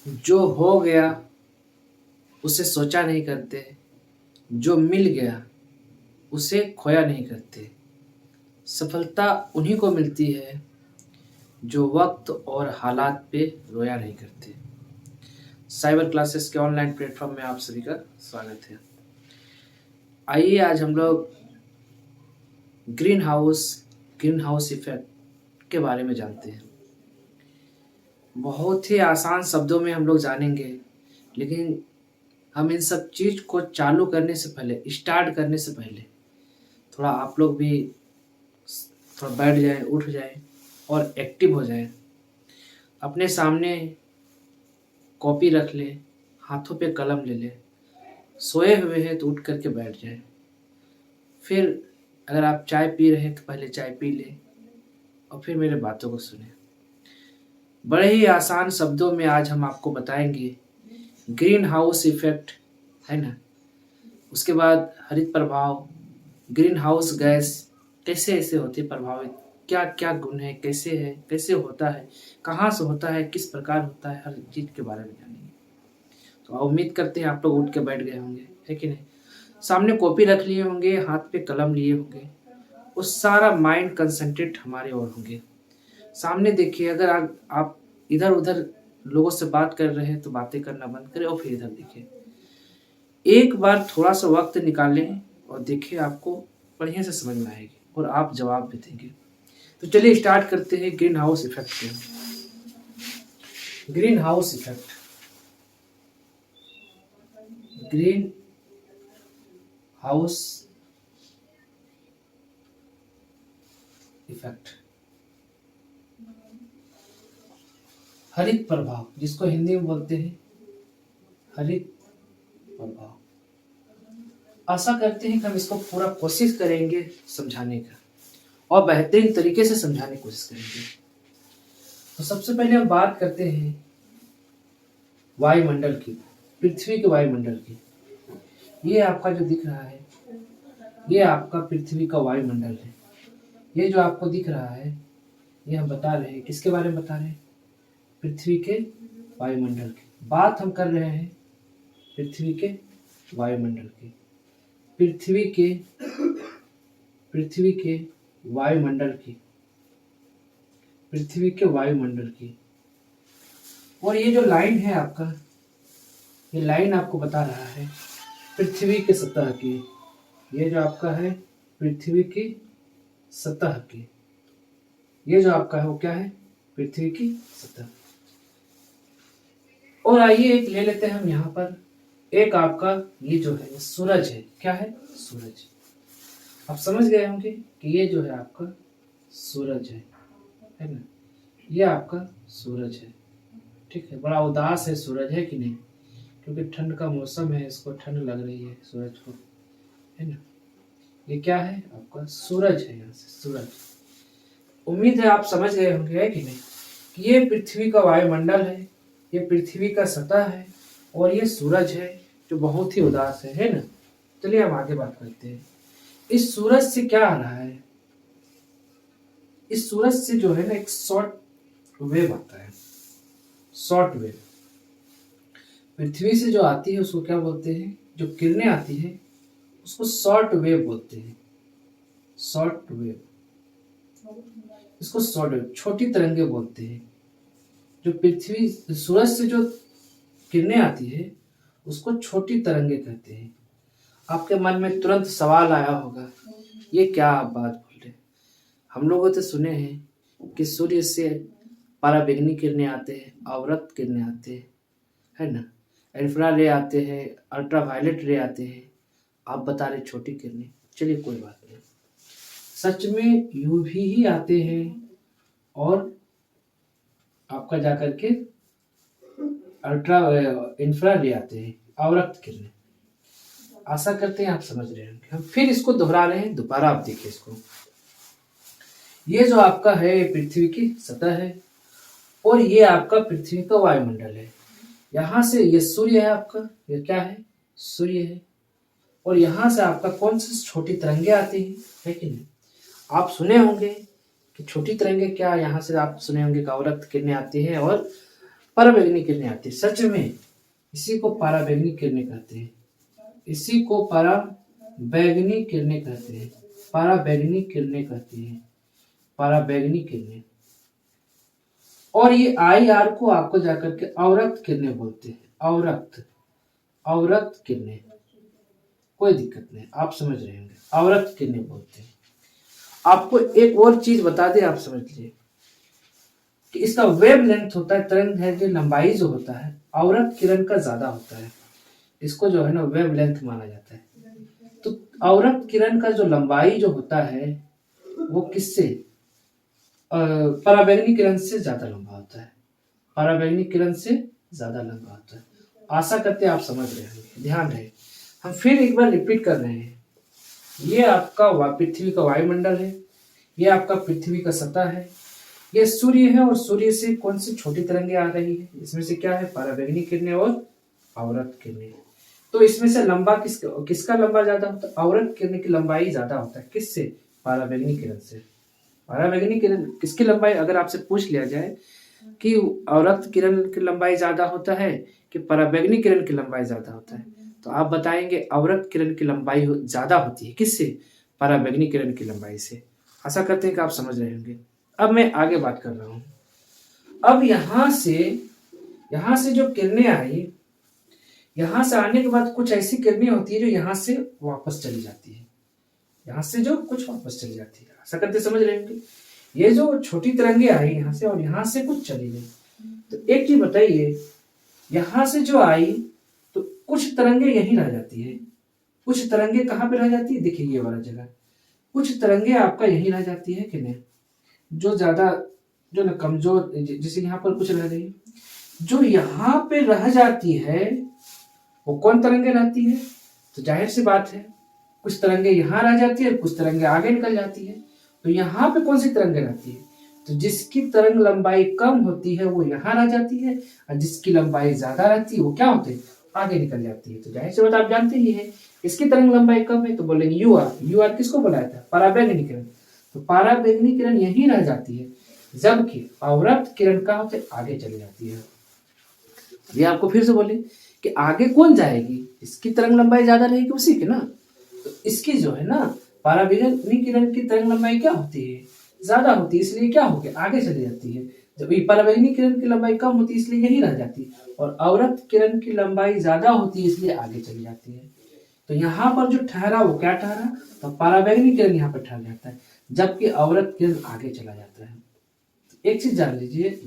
जो हो गया उसे सोचा नहीं करते, जो मिल गया उसे खोया नहीं करते। सफलता उन्हीं को मिलती है जो वक्त और हालात पे रोया नहीं करते। साइबर क्लासेस के ऑनलाइन प्लेटफॉर्म में आप सभी का स्वागत है। आइए आज हम लोग ग्रीन हाउस इफेक्ट के बारे में जानते हैं। बहुत ही आसान शब्दों में हम लोग जानेंगे, लेकिन हम इन सब चीज़ को चालू करने से पहले, स्टार्ट करने से पहले थोड़ा आप लोग भी थोड़ा बैठ जाएं, उठ जाएं और एक्टिव हो जाएं। अपने सामने कॉपी रख लें, हाथों पे कलम ले लें, सोए हुए हैं तो उठ करके बैठ जाएं। फिर अगर आप चाय पी रहे हैं तो पहले चाय पी लें और फिर मेरे बातों को सुने। बड़े ही आसान शब्दों में आज हम आपको बताएंगे ग्रीन हाउस इफेक्ट, है ना। उसके बाद हरित प्रभाव, ग्रीन हाउस गैस कैसे ऐसे होती है प्रभावित, क्या क्या गुण है, कैसे होता है, कहाँ से होता है, किस प्रकार होता है, हर चीज़ के बारे में जानेंगे। तो उम्मीद करते हैं आप लोग उठ के बैठ गए होंगे, है कि नहीं। सामने कॉपी रख लिए होंगे, हाथ पे कलम लिए होंगे, उस सारा माइंड कंसंट्रेट हमारे ओर होंगे। सामने देखिए, अगर आप इधर उधर लोगों से बात कर रहे हैं तो बातें करना बंद करें और फिर इधर देखिए। एक बार थोड़ा सा वक्त निकालें और देखिए, आपको बढ़िया से समझ में आएगी और आप जवाब भी देंगे। तो चलिए स्टार्ट करते हैं ग्रीन हाउस इफेक्ट को। Green house effect, green house effect, हरित प्रभाव, जिसको हिंदी में बोलते हैं हरित प्रभाव। आशा करते हैं कि हम इसको पूरा कोशिश करेंगे समझाने का और बेहतरीन तरीके से समझाने की कोशिश करेंगे। तो सबसे पहले हम बात करते हैं वायुमंडल की, पृथ्वी के वायुमंडल की। ये आपका जो दिख रहा है, ये आपका पृथ्वी का वायुमंडल है। ये जो आपको दिख रहा है, ये हम बता रहे हैं, किसके बारे में बता रहे हैं? पृथ्वी के वायुमंडल की बात हम कर रहे हैं, पृथ्वी के वायुमंडल की, पृथ्वी के वायुमंडल की, पृथ्वी के वायुमंडल की। और ये जो लाइन है आपका, ये लाइन आपको बता रहा है पृथ्वी के सतह की। ये जो आपका है पृथ्वी की सतह की, ये जो आपका है वो क्या है? पृथ्वी की सतह। और आइए एक ले लेते हैं हम यहाँ पर, एक आपका ये जो है सूरज है। क्या है? सूरज। आप समझ गए होंगे कि ये जो है आपका सूरज है ना। ये आपका सूरज है, ठीक है। बड़ा उदास है सूरज, है कि नहीं? क्योंकि ठंड का मौसम है, इसको ठंड लग रही है सूरज को, है ना। ये क्या है? आपका सूरज है, यहाँ से सूरज। उम्मीद है आप समझ गए होंगे, है कि नहीं, कि ये पृथ्वी का वायुमंडल है, ये पृथ्वी का सतह है और ये सूरज है जो बहुत ही उदास है ना। चलिए हम आगे बात करते हैं। इस सूरज से क्या आ रहा है? इस सूरज से जो है ना एक शॉर्ट वेव आता है, शॉर्ट वेव। पृथ्वी से जो आती है उसको क्या बोलते हैं? जो किरणें आती है उसको शॉर्ट वेव बोलते हैं, शॉर्ट वेव। इसको शॉर्ट वेव, छोटी तरंगे बोलते हैं। जो पृथ्वी सूरज से जो किरणें आती है उसको छोटी तरंगे कहते हैं। आपके मन में तुरंत सवाल आया होगा, ये क्या आप बात बोल रहे हैं? हम लोगों तो सुने हैं कि सूर्य से पराबैंगनी किरणें आते हैं, अवरक्त किरणें आते हैं, है ना, इंफ्रा रे आते हैं, अल्ट्रावायलेट रे आते हैं। आप बता रहे छोटी किरणें। चलिए कोई बात नहीं, सच में यूवी ही आते हैं और आपका जाकर के अल्ट्रा इंफ्रा रे आते हैं, अवरक्त किरणें। आशा करते हैं आप समझ रहे हैं। हम फिर इसको दोहरा रहे हैं, दोबारा आप देखिए इसको। ये जो आपका है पृथ्वी की सतह है और ये आपका पृथ्वी का वायुमंडल है। यहाँ से ये सूर्य है आपका, ये क्या है? सूर्य है। और यहाँ से आपका कौन सी छोटी तरंगे आती हैं, है कि नहीं? आप सुने होंगे कि छोटी तरंगे क्या, यहाँ से आप सुने होंगे कि अवरक्त किरणें आती हैं और पराबैंगनी किरणें आती है। सच में इसी को पराबैंगनी किरणें कहते हैं, इसी को पराबैंगनी किरणें कहते हैं, पराबैंगनी किरणें कहते हैं, पराबैंगनी किरणें। और ये IR को आपको जाकर के अवरक्त किरणें बोलते हैं, अवरक्त, अवरक्त किरणें, कोई दिक्कत नहीं, आप समझ रहे होंगे, अवरक्त किरणें बोलते हैं। आपको एक और चीज बता दें, आप समझ लीजिए कि इसका वेव लेंथ होता है, तरंग लंबाई जो होता है अवरक्त किरण का ज्यादा होता है, इसको जो है ना वेव लेंथ माना जाता है। तो अवरक्त किरण का जो लंबाई जो होता है वो किससे, पराबैंगनी किरण से ज्यादा लंबा होता है, पराबैंगनी किरण से ज्यादा लंबा होता है। आशा करते हैं आप समझ रहे होंगे। ध्यान रहे, हम फिर एक बार रिपीट कर रहे हैं। ये आपका पृथ्वी का वायुमंडल है, ये आपका पृथ्वी का सतह है, ये सूर्य है और सूर्य से कौन सी छोटी तरंगें आ रही है, इसमें से क्या है, पराबैंगनी किरणें और अवरक्त किरणें। तो इसमें से लंबा किसका लंबा ज्यादा होता है, अवरक्त किरण की लंबाई ज्यादा होता है, किससे, पराबैंगनी किरण से। पराबैंगनी किरण किसकी लंबाई, अगर आपसे पूछ लिया जाए कि अवरक्त किरण की लंबाई ज्यादा होता है कि पराबैंगनी किरण की लंबाई ज्यादा होता है, तो आप बताएंगे अवरक्त किरण की लंबाई ज्यादा होती है, किससे, पराबैंगनी किरण की लंबाई से। आशा करते हैं कि आप समझ रहे होंगे। अब मैं आगे बात कर रहा हूं। अब यहां से जो किरणें आई, यहां से आने के बाद कुछ ऐसी किरणें होती है जो यहां से वापस चली जाती है, यहां से जो कुछ वापस चली जाती है। आशा करते समझ रहे होंगे। ये जो छोटी तरंगे आई यहां से और यहां से कुछ चली गई, तो एक चीज बताइए, यहां से जो आई तो कुछ तरंगे यहीं रह जाती है, कुछ तरंगे कहां पे रह जाती है, देखिए ये वाला जगह, कुछ तरंगे आपका यहीं रह जाती है कि नहीं, जो ज्यादा जो ना कमजोर, जैसे यहाँ पर कुछ रह गई, जो यहाँ पे रह जाती है वो कौन तरंगे रहती है, तो जाहिर सी बात है कुछ तरंगे यहाँ रह जाती है, कुछ तरंगे आगे निकल जाती है। तो यहाँ पे कौन सी तरंगे रहती है, तो जिसकी तरंग लंबाई कम होती है वो यहाँ रह जाती है, और जिसकी लंबाई ज्यादा रहती है वो क्या होते हैं, आगे निकल जाती है। तो जाहिर सी बात आप जानते ही है, इसकी तरंग लंबाई कम है तो बोलेंगे UR किसको बुलाया था, पराबैंगनी किरण। तो पराबैंगनी किरण यहीं रह जाती है, जबकि अवरक्त किरण का होते आगे चली जाती है। ये आपको फिर से बोले कि आगे कौन जाएगी, इसकी तरंग लंबाई ज्यादा रहेगी उसी की ना, तो इसकी जो है ना पराबैंगनी किरण की तरंग लंबाई क्या होती है, ज्यादा होती है, इसलिए क्या होगी, आगे चली जाती है। जब ये पराबैंगनी किरण की लंबाई कम होती है इसलिए यहीं रह जाती है, और अवरक्त किरण की लंबाई ज्यादा होती है इसलिए आगे चली जाती है। तो यहाँ पर जो ठहरा वो क्या ठहरा, तो पराबैंगनी किरण यहाँ पर ठहर जाता है, जबकि अवरक्त किरण आगे चला जाता है। एक चीज जान लीजिए,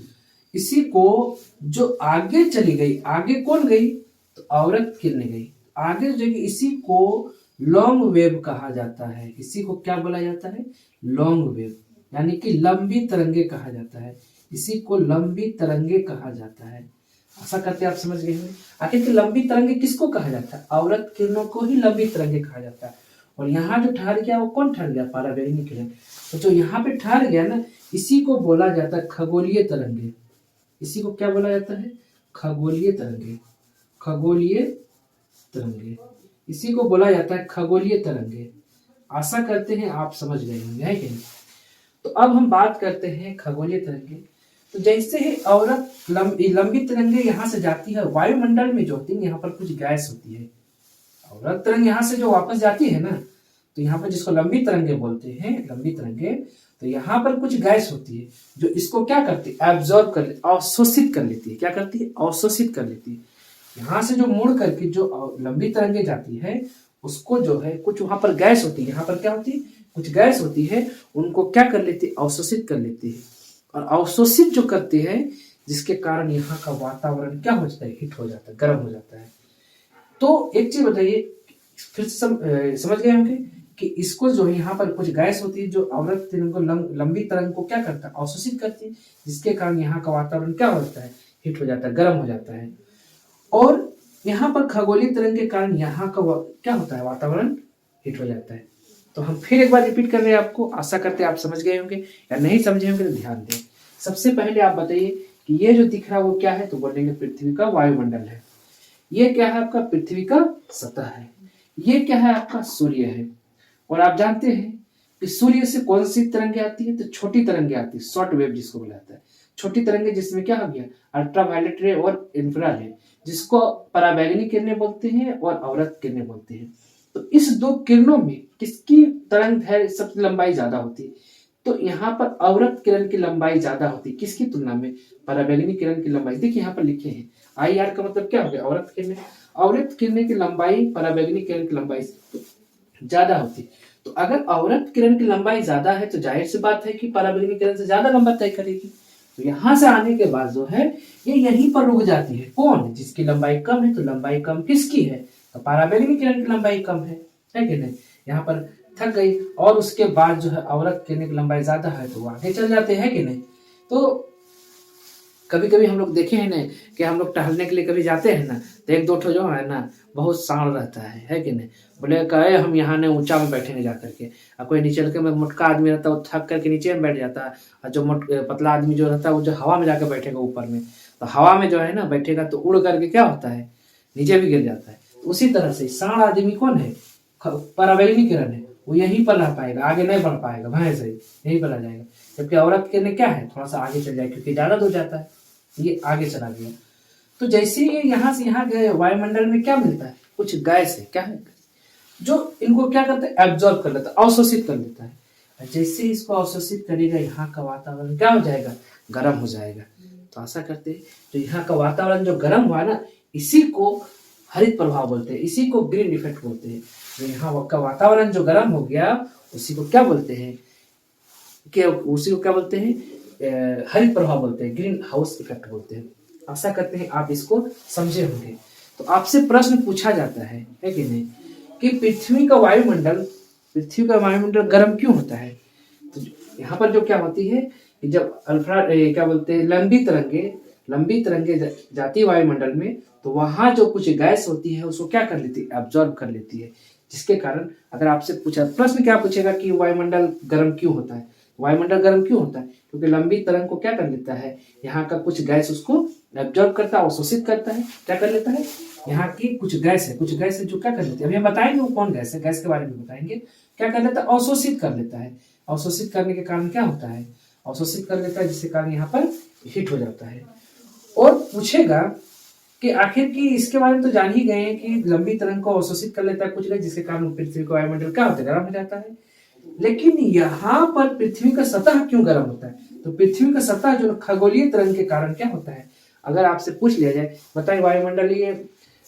इसी को जो आगे चली गई, आगे कौन गई, तो अवरक्त किरण गई आगे जो, इसी को लॉन्ग वेव कहा जाता है, इसी को क्या बोला जाता है, लॉन्ग वेव, यानी कि लंबी तरंगे कहा जाता है, इसी को लंबी तरंगे कहा जाता है। आशा करते हैं आप समझ गए होंगे। आखिर लंबी तरंगे किसको कहा जाता है, अवरक्त किरणों को ही लंबी तरंगे कहा जाता है। और यहाँ जो ठहर गया वो कौन ठहर गया, पराबैंगनी किरण। तो जो यहाँ पे ठहर गया ना, इसी को बोला जाता है खगोलीय तरंगे, इसी को क्या बोला जाता है, खगोलीय तरंगे, खगोलीय तरंगे, इसी को बोला जाता है खगोलीय तरंगे। आशा करते हैं आप समझ गए होंगे, है कि नहीं। तो अब हम बात करते हैं खगोलीय तरंगे। तो जैसे ही अवरक्त लंबी तरंगे यहाँ से जाती है, वायुमंडल में जो होती है यहाँ पर कुछ गैस होती है, अवरक्त तरंग यहाँ से जो वापस जाती है ना, तो यहाँ पर जिसको लंबी तरंगे बोलते हैं, लंबी तरंगे, तो यहाँ पर कुछ गैस होती है जो इसको क्या करती है, एब्जॉर्ब कर लेती, अवशोषित कर लेती है। क्या करती है, अवशोषित कर लेती है। यहाँ से जो मुड़ करके जो लंबी तरंगे जाती है उसको जो है कुछ वहां पर गैस होती है, यहाँ पर क्या होती है, कुछ गैस होती है, उनको क्या कर लेती है, अवशोषित कर लेती है। और अवशोषित जो करती है जिसके कारण यहाँ का वातावरण क्या हो जाता है, हिट हो जाता है, गर्म हो जाता है। तो एक चीज बताइए, फिर से समझ गए होंगे कि इसको जो है यहाँ पर कुछ गैस होती है जो अवरक्त तरंग को लंबी तरंग को क्या करता है, अवशोषित करती है, जिसके कारण यहाँ का वातावरण क्या होता है, हिट हो जाता है, गर्म हो जाता है। और यहाँ पर खगोलीय तरंग के कारण यहाँ का क्या होता है, वातावरण हिट हो जाता है। तो हम फिर एक बार रिपीट कर रहे हैं आपको, आशा करते हैं आप समझ गए होंगे, या नहीं समझे होंगे तो ध्यान दें। सबसे पहले आप बताइए कि ये जो दिख रहा है वो क्या है, तो बोलेंगे पृथ्वी का वायुमंडल है। ये क्या है, आपका पृथ्वी का सतह है। ये क्या है, आपका सूर्य है। और आप जानते हैं कि सूर्य से कौन सी तरंगे आती है, तो छोटी तरंगे आती है, शॉर्ट वेव जिसको बोला जाता है। छोटी तरंगे जिसमें क्या हो गया, अल्ट्रावायलेट रे और इंफ्रारेड रे, जिसको पराबैंगनी किरणें बोलते हैं और अवरक्त किरणें बोलते हैं। तो इस दो किरणों में किसकी तरंग दैर्घ्य सबसे लंबाई ज्यादा होती है? तो यहाँ पर अवरक्त किरण की लंबाई ज्यादा होती है किसकी तुलना में, पराबैंगनी किरण की लंबाई। देखिए यहाँ पर लिखे हैं IR का मतलब क्या हो गया, अवरक्त किरणें। अवरक्त किरणें की लंबाई पराबैंगनी किरण की लंबाई से ज्यादा होती है। तो अगर अवरक्त किरण की लंबाई ज्यादा है तो जाहिर सी बात है कि पराबैंगनी किरण से ज्यादा लंबा तय करेगी। तो यहाँ से आने के बाद जो है ये यहीं पर रुक जाती है। कौन? जिसकी लंबाई कम है। तो लंबाई कम किसकी है? तो पराबैंगनी किरण की लंबाई कम है कि नहीं? यहाँ पर थक गई और उसके बाद जो है अवरक्त किरण की लंबाई ज्यादा है तो वो आगे चल जाते हैं कि नहीं। तो कभी कभी हम लोग देखे हैं ना कि हम लोग टहलने के लिए कभी जाते हैं ना तो एक दो ठो जो है ना बहुत साण रहता है कि नहीं, बोले कहे हम यहाँ ने ऊंचा में बैठेंगे जा करके, और कोई नीचे के में मोटका आदमी रहता है वो थक करके नीचे में बैठ जाता है, और जो पतला आदमी जो रहता है वो जो हवा में जाकर बैठेगा ऊपर में, तो हवा में जो है ना बैठेगा तो उड़ करके क्या होता है, नीचे भी गिर जाता है। तो उसी तरह से साण आदमी कौन है? पराबैंगनी किरण है, वो यहीं पर रह पाएगा, आगे नहीं बढ़ पाएगा, भैंस है यहीं पर रह जाएगा। जबकि औरत के लिए क्या है, थोड़ा सा आगे चल जाएगा क्योंकि ज्यादा दूर जाता है, ये आगे चला गया। तो जैसे ये यहाँ से यहाँ गए वायुमंडल में क्या मिलता है, कुछ गैस है, क्या है, जो इनको क्या करता है, एब्जॉर्ब कर लेता है, अवशोषित कर लेता है। जैसे इसको अवशोषित करेगा यहाँ का वातावरण क्या हो जाएगा, गर्म हो जाएगा। तो आशा करते हैं तो यहाँ का वातावरण जो गर्म हुआ ना, इसी को हरित प्रभाव बोलते हैं, इसी को ग्रीन इफेक्ट बोलते हैं। जो यहाँ का वातावरण जो गर्म हो गया उसी को क्या बोलते हैं, उसी को क्या बोलते हैं, हरित प्रभाव बोलते हैं, ग्रीन हाउस इफेक्ट बोलते हैं। आशा करते हैं आप इसको समझे होंगे। तो आपसे प्रश्न पूछा जाता है कि नहीं, कि पृथ्वी का वायुमंडल गर्म क्यों होता है? तो यहाँ पर जो क्या होती है कि जब क्या बोलते हैं, लंबी तरंगे जाती है वायुमंडल में, तो वहां जो कुछ गैस होती है उसको क्या कर लेती है, एब्जॉर्ब कर लेती है। जिसके कारण अगर आपसे पूछा प्रश्न क्या पूछेगा कि वायुमंडल गर्म क्यों होता है, वायुमंडल गर्म क्यों होता है, क्योंकि लंबी तरंग को क्या कर लेता है, यहाँ का कुछ गैस उसको एब्जॉर्ब करता है, अवशोषित करता है। क्या कर लेता है, यहाँ की कुछ गैस है जो क्या कर लेती है, अभी हम बताएंगे वो कौन गैस है, गैस के बारे में बताएंगे। क्या कर लेता है, अवशोषित कर लेता है। अवशोषित करने के कारण क्या होता है, अवशोषित कर लेता है, जिसके कारण यहाँ पर हीट हो जाता है। और पूछेगा कि आखिर की इसके बारे में तो जान ही गए हैं कि लंबी तरंग को अवशोषित कर लेता है कुछ गैस, जिसके कारण पृथ्वी का वायुमंडल क्या होता है, गर्म हो जाता है। लेकिन यहाँ पर पृथ्वी का सतह क्यों गर्म होता है? तो पृथ्वी का सतह जो खगोलीय तरंग के कारण क्या होता है, अगर आपसे पूछ लिया जाए बताइए वायुमंडलीय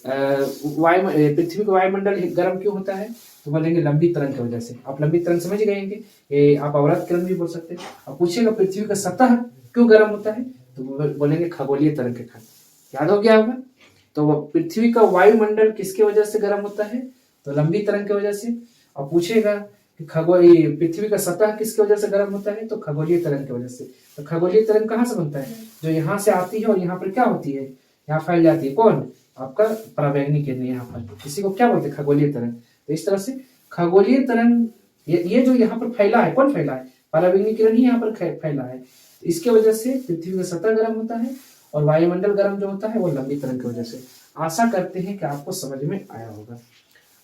पृथ्वी का वायुमंडल गर्म क्यों होता है, तो बोलेंगे लंबी तरंग की वजह से। आप लंबी तरंग समझ गए ये आप अवरक्त किरण भी बोल सकते हैं। अब पूछेगा पृथ्वी का सतह क्यों गर्म होता है, तो बोलेंगे खगोलीय तरंग के कारण। याद हो गया होगा। तो पृथ्वी का वायुमंडल किसके वजह से गर्म होता है, तो लंबी तरंग की वजह से। और पूछेगा कि पृथ्वी का सतह किसकी वजह से गर्म होता है, तो खगोलीय तरंग की वजह से। तो खगोलीय तरंग कहाँ से बनता है, जो यहाँ से आती है और यहाँ पर क्या होती है, यहाँ फैल जाती है, कौन, आपका पराबैंगनी किरण, यहाँ पर इसी को क्या बोलते हैं, खगोलीय तरंग। तो इस तरह से खगोलीय तरंग ये जो यहाँ पर फैला है, कौन फैला है, पराबैंगनी किरण ही यहाँ पर फैला है। इसके वजह से पृथ्वी का सतह गर्म होता है और वायुमंडल गर्म जो होता है वो लंबी तरंग की वजह से। आशा करते हैं कि आपको समझ में आया होगा।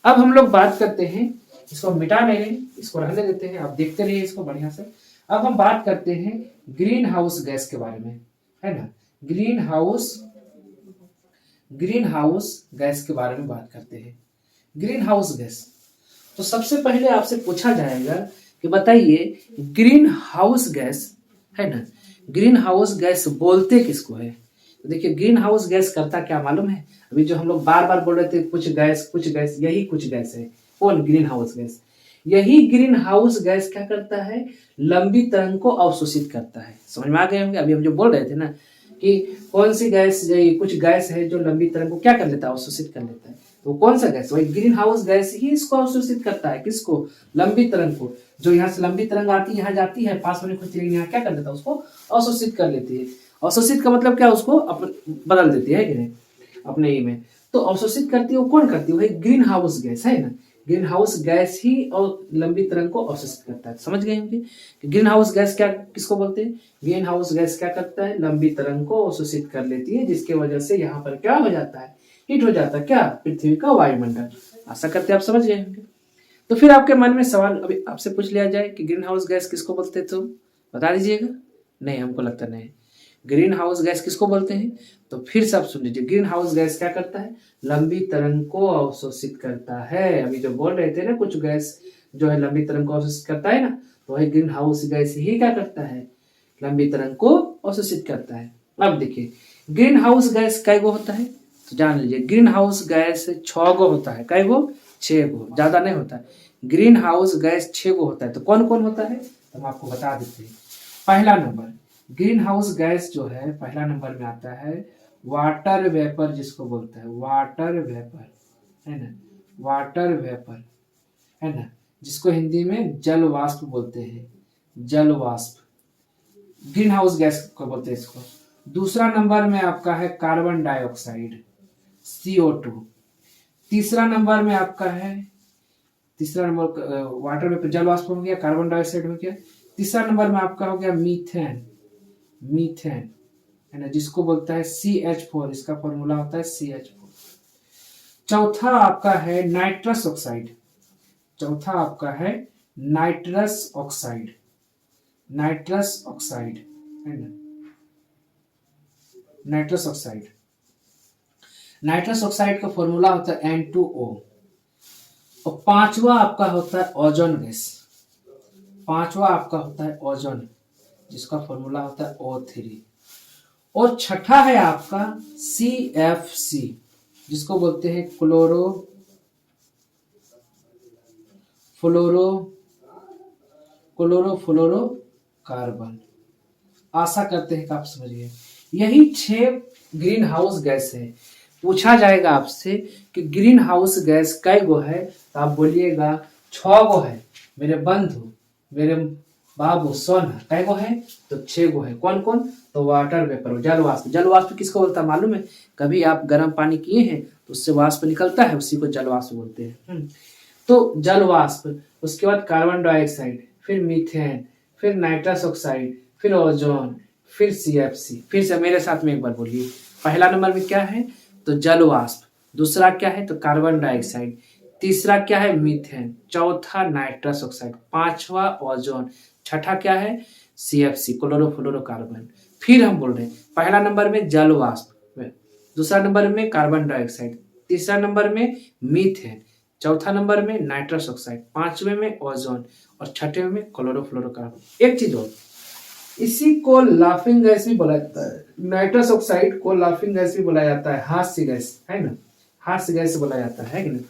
अब हम लोग बात करते हैं, इसको मिटा नहीं रहे, इसको रहने देते हैं, आप देखते रहिए इसको बढ़िया से। अब हम बात करते हैं ग्रीन हाउस गैस के बारे में, है ना, ग्रीन हाउस गैस के बारे में बात करते हैं। ग्रीन हाउस गैस, तो सबसे पहले आपसे पूछा जाएगा कि बताइए ग्रीन हाउस गैस, है ना, ग्रीन हाउस गैस बोलते किसको है? तो देखिए ग्रीन हाउस गैस करता क्या मालूम है, अभी जो हम लोग बार बार बोल रहे थे कुछ गैस, यही कुछ गैस है। कौन? Green house gas. यही ग्रीन हाउस गैस क्या करता है, लंबी तरंग को अवशोषित करता है। समझ में आ गए होंगे। अभी हम जो बोल रहे थे ना कि कौन सी गैस, कुछ गैस है जो लंबी तरंग को क्या कर लेता है, अवशोषित कर लेता है। तो कौन सा गैस, वही ग्रीन हाउस गैस ही इसको अवशोषित करता है। किसको? लंबी तरंग को। जो यहाँ से लंबी तरंग आती है, यहाँ जाती है, पास में कुछ यहाँ क्या कर लेता है, उसको अवशोषित कर लेती है। अवशोषित का मतलब क्या, उसको बदल देती है कि नहीं अपने ही में। तो अवशोषित करती है वो कौन करती है, वही ग्रीन हाउस गैस, है ना। ग्रीन हाउस गैस ही और लंबी तरंग को अवशोषित करता है। समझ गए होंगे कि ग्रीन हाउस गैस क्या किसको बोलते हैं। ग्रीन हाउस गैस क्या करता है, लंबी तरंग को अवशोषित कर लेती है, जिसके वजह से यहाँ पर क्या हो जाता है, हीट हो जाता है, क्या, पृथ्वी का वायुमंडल। आशा करते हैं आप समझ गए होंगे। तो फिर आपके मन में सवाल अभी आपसे पूछ लिया जाए कि ग्रीन हाउस गैस किसको बोलते हैं, तो बता दीजिएगा। नहीं, हमको लगता नहीं। ग्रीन हाउस गैस किसको बोलते हैं? तो फिर से आप सुन लीजिए, ग्रीन हाउस गैस क्या करता है? लंबी तरंग को अवशोषित करता है। अभी जो बोल रहे थे ना, कुछ गैस जो है लंबी तरंग को अवशोषित करता है ना, तो वही ग्रीन हाउस गैस ही क्या करता है? लंबी तरंग को अवशोषित करता है। अब देखिए, ग्रीन हाउस गैस कै गो होता है? तो जान लीजिए, ग्रीन हाउस गैस 6 गो होता है। कै गो? 6 गो, ज्यादा नहीं होता है। ग्रीन हाउस गैस 6 गो होता है। तो कौन कौन होता है तो हम आपको बता देते हैं। पहला नंबर ग्रीन हाउस गैस जो है, पहला नंबर में आता है वाटर वेपर, जिसको बोलते हैं वाटर वेपर, है ना, वाटर वेपर, है ना, जिसको हिंदी में जल वाष्प बोलते हैं, जल वाष्प, ग्रीन हाउस गैस को बोलते हैं इसको। दूसरा नंबर में आपका है कार्बन डाइऑक्साइड, CO2। तीसरा नंबर में आपका है, तीसरा नंबर वाटर वेपर जल वाष्प हो गया, कार्बन डाइऑक्साइड हो गया। तीसरा नंबर में आपका हो गया मीथेन, मीथेन, है ना, जिसको बोलता है CH4, इसका फॉर्मूला होता है CH4। चौथा आपका है नाइट्रस ऑक्साइड, चौथा आपका है नाइट्रस ऑक्साइड, नाइट्रस ऑक्साइड, है ना, नाइट्रस ऑक्साइड। नाइट्रस ऑक्साइड का फॉर्मूला होता है N2O। और पांचवा आपका होता है ओजोन गैस, पांचवा आपका होता है ओजोन, जिसका फॉर्मूला होता है O3। और छठा है आपका CFC, जिसको बोलते हैं क्लोरो फ्लोरो क्लोरोफ्लोरो कार्बन। आशा करते हैं कि आप समझ गए। यही 6 ग्रीन हाउस गैस है। पूछा जाएगा आपसे कि ग्रीन हाउस गैस कै गो है, तो आप बोलिएगा 6 गो है मेरे बंधु, मेरे बाबू सोना। कै गो है? तो 6 गो है। कौन कौन? तो वाटर वेपर, जल वाष्प। जल वाष्प किसको बोलता है मालूम है? कभी आप गर्म पानी किए हैं तो उससे वाष्प निकलता है, उसी को जल वाष्प बोलते हैं। तो जल वाष्प, उसके बाद कार्बन डाइऑक्साइड, फिर मीथेन, फिर नाइट्रस ऑक्साइड, फिर ओजोन, फिर CFC। फिर से मेरे साथ में एक बार बोलिए। पहला नंबर में क्या है? तो जल वाष्प। दूसरा क्या है? तो कार्बन डाइऑक्साइड। तीसरा क्या है? मीथेन। चौथा नाइट्रस ऑक्साइड। पांचवा ओजोन। छठा क्या है? CFC, chlorofluorocarbon. फिर हम बोल रहे हैं, पहला नंबर में जल वाष्प, दूसरा नंबर में कार्बन डाइऑक्साइड, तीसरा नंबर में मीथेन, चौथा नंबर में नाइट्रस ऑक्साइड, पांचवें में ओजोन और छठे में क्लोरोफ्लोरोकार्बन। एक चीज और, इसी को लाफिंग गैस भी बोला जाता है। नाइट्रस ऑक्साइड को लाफिंग गैस भी बोला जाता है, हास्य गैस, है ना, हास्य गैस बोला जाता है कि नहीं।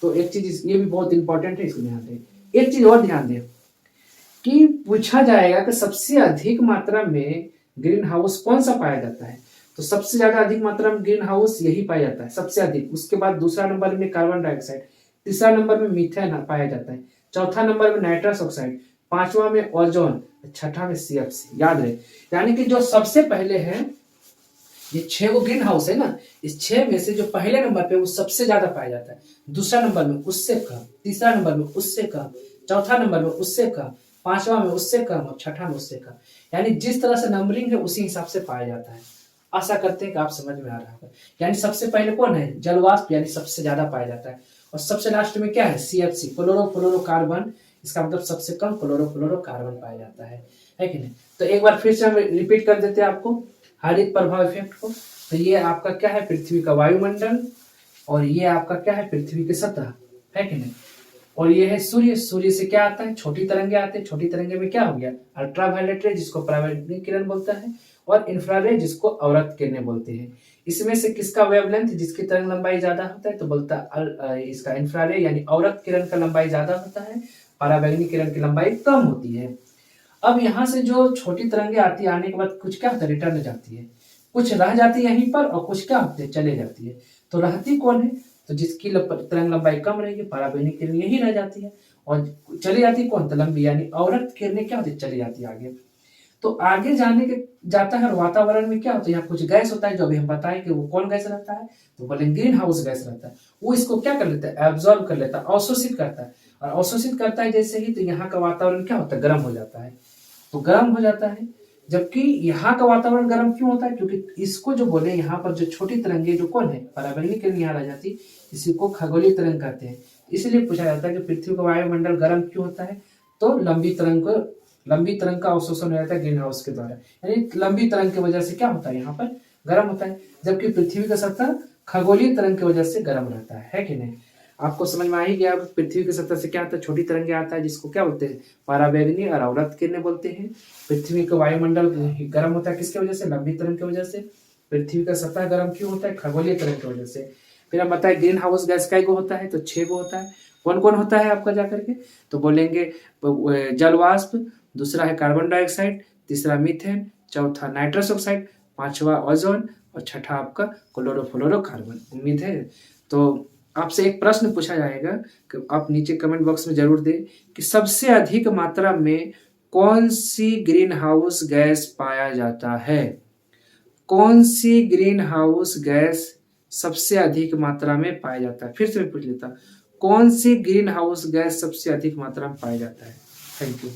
तो एक चीज ये भी बहुत इंपॉर्टेंट है, इसको ध्यान दें। एक चीज और ध्यान दें कि पूछा जाएगा कि सबसे अधिक मात्रा में ग्रीन हाउस कौन सा पाया जाता है, तो सबसे ज्यादा अधिक मात्रा में ग्रीन हाउस यही पाया जाता है, सबसे अधिक। उसके बाद दूसरा नंबर में कार्बन डाइऑक्साइड, तीसरा नंबर में मीथेन पाया जाता है, चौथा नंबर में नाइट्रस ऑक्साइड, पांचवा में ओजोन, छठा में CFC। याद रहे, यानी कि जो सबसे पहले है, ये 6 गो ग्रीन हाउस है ना, इस 6 में से जो पहले नंबर पे वो सबसे ज्यादा पाया जाता है, दूसरा नंबर में उससे कम, तीसरा नंबर में उससे कम, चौथा नंबर में उससे कम, पांचवा में उससे कम और छठा में उससे कम। यानी जिस तरह से नंबरिंग है उसी हिसाब से पाया जाता है। आशा करते हैं कि आप समझ में आ रहा है। यानी सबसे पहले कौन है? जलवाष्प, यानी सबसे ज्यादा पाया जाता है। और सबसे लास्ट में क्या है? CFC, chlorofluorocarbon. इसका मतलब सबसे कम क्लोरोफ्लोरोकार्बन पाया जाता है कि नहीं। तो एक बार फिर से हम रिपीट कर देते हैं आपको हरित प्रभाव इफेक्ट को। तो ये आपका क्या है? पृथ्वी का वायुमंडल, और ये आपका क्या है? पृथ्वी की सतह, है कि नहीं। और ये है सूर्य। सूर्य से क्या आता है? छोटी तरंगे आते हैं। छोटी तरंगे में क्या हो गया? अल्ट्रावायलेट रे, जिसको पराबैंगनी किरण बोलता है, और इंफ्रारेड, जिसको अवरक्त किरणें बोलते हैं। इसमें से किसका वेवलेंथ, जिसकी तरंग लंबाई ज्यादा होता है, तो बोलता है इसका इंफ्रारेड यानी अवरक्त किरण का लंबाई ज्यादा होता है, पराबैंगनी किरण की लंबाई कम होती है। अब यहाँ से जो छोटी तरंगे आती है, आने के बाद कुछ क्या होता है? रिटर्न जाती है, कुछ रह जाती है यहीं पर, और कुछ क्या होते हैं? चले जाती है। तो रहती कौन है? तो जिसकी तरंग लंबाई कम रहेगी, पराबैंगनी किरण यही रह जाती है, और चली जाती कौन? तो लंबी, यानी अवरक्त किरणें क्या होती है? चली जाती है आगे। तो आगे जाने के जाता है, और वातावरण में क्या होता है? यहाँ कुछ गैस होता है, जो अभी हम बताएं कि वो कौन गैस रहता है, तो बोले ग्रीन हाउस गैस रहता है। वो इसको क्या कर लेता है? एब्जॉर्ब कर लेता है, अवशोषित करता है। और अवशोषित करता है जैसे ही, तो यहाँ का वातावरण क्या होता है? गर्म हो जाता है। तो गर्म हो जाता है। जबकि यहाँ का वातावरण गर्म क्यों होता है? क्योंकि इसको जो बोले, यहाँ पर जो छोटी तरंगे जो कौन है? पराबैंगनी किरण यहाँ रह जाती, इसी को खगोलीय तरंग कहते हैं। इसलिए पूछा जाता है कि पृथ्वी का वायुमंडल गर्म क्यों होता है? तो लंबी तरंग को लंबी तरंग का अवशोषण हो जाता है ग्रीन हाउस के द्वारा, यानी लंबी तरंग की वजह से क्या होता है यहाँ पर गर्म होता है, जबकि पृथ्वी का सतह खगोलीय तरंग की वजह से गर्म रहता है कि नहीं। आपको समझ में आ ही गया, पृथ्वी की सतह से क्या आता है, छोटी तरंगे आता है जिसको क्या बोलते हैं, पराबैंगनी और अवरक्त किरणें बोलते हैं। पृथ्वी का वायुमंडल गर्म होता है किसकी वजह से, लंबी तरंग की वजह से। पृथ्वी का सतह गर्म क्यों होता है, खगोलीय तरंग की वजह से। फिर हम बताए ग्रीन हाउस गैस का गो होता है, तो 6 गो होता है। कौन कौन होता है आपका जाकर के, तो बोलेंगे जल वाष्प, दूसरा है कार्बन डाइऑक्साइड, तीसरा मीथेन, चौथा नाइट्रस ऑक्साइड, पांचवा ओजोन और छठा आपका क्लोरोफ्लोरोकार्बन। उम्मीद है तो आपसे एक प्रश्न पूछा जाएगा कि आप नीचे कमेंट बॉक्स में जरूर दें कि सबसे अधिक मात्रा में कौन सी ग्रीन हाउस गैस पाया जाता है। कौन सी ग्रीन हाउस गैस सबसे अधिक मात्रा में पाया जाता है, फिर से मैं पूछ लेता, कौन सी ग्रीन हाउस गैस सबसे अधिक मात्रा में पाया जाता है। Thank you.